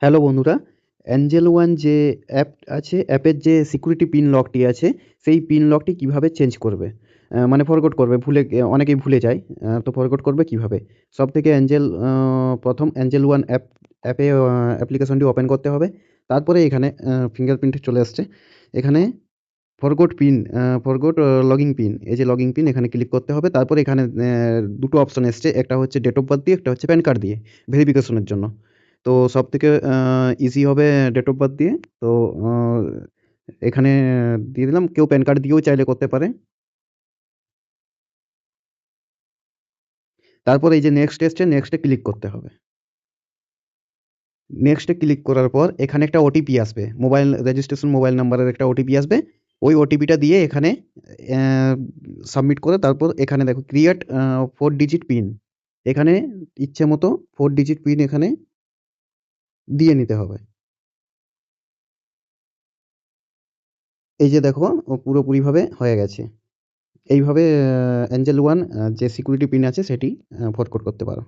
Hello বন্ধুরা, Angel one যে app আছে, অ্যাপের যে সিকিউরিটি পিন লকটি আছে, সেই পিন লকটি কীভাবে চেঞ্জ করবে? মানে ফরগট করবে, অনেকেই ভুলে যায়। তো ফরগট করবে কীভাবে? সবথেকে প্রথম অ্যাঞ্জেল ওয়ান অ্যাপ্লিকেশনটি ওপেন করতে হবে। তারপরে এখানে ফিঙ্গারপ্রিন্ট চলে আসছে। এখানে ফরগট লগিং পিন, এই যে লগিং পিন এখানে ক্লিক করতে হবে। তারপরে এখানে দুটো অপশন এসছে, একটা হচ্ছে ডেট অফ বার্থ দিয়ে, একটা হচ্ছে প্যান কার্ড দিয়ে ভেরিফিকেশনের জন্য। তো সবথেকে ইজি হবে ডেট অফ বার্থ দিয়ে। তো আ এখানে দিয়ে দিলাম। কেউ প্যান কার্ড দিয়েও চাইলে করতে পারে। তারপর এই যে নেক্সট এসছে, নেক্সট এ ক্লিক করতে হবে। নেক্সট এ ক্লিক করার পর এখানে একটা ওটিপি আসবে। রেজিস্ট্রেশন মোবাইল নাম্বারের একটা ওটিপি আসবে। ওই ওটিপিটা দিয়ে এখানে অ্যা সাবমিট করে তারপর এখানে দেখো ক্রিয়েট 4 ডিজিট পিন। এখানে ইচ্ছেমতো 4 ডিজিট পিন এখানে দিয়ে নিতে হবে। এই যে দেখো পুরোপুরিভাবে হয়ে গেছে। এইভাবে অ্যাঞ্জেল ওয়ান যে সিকিউরিটি পিন আছে সেটি ফরগট করতে পারো।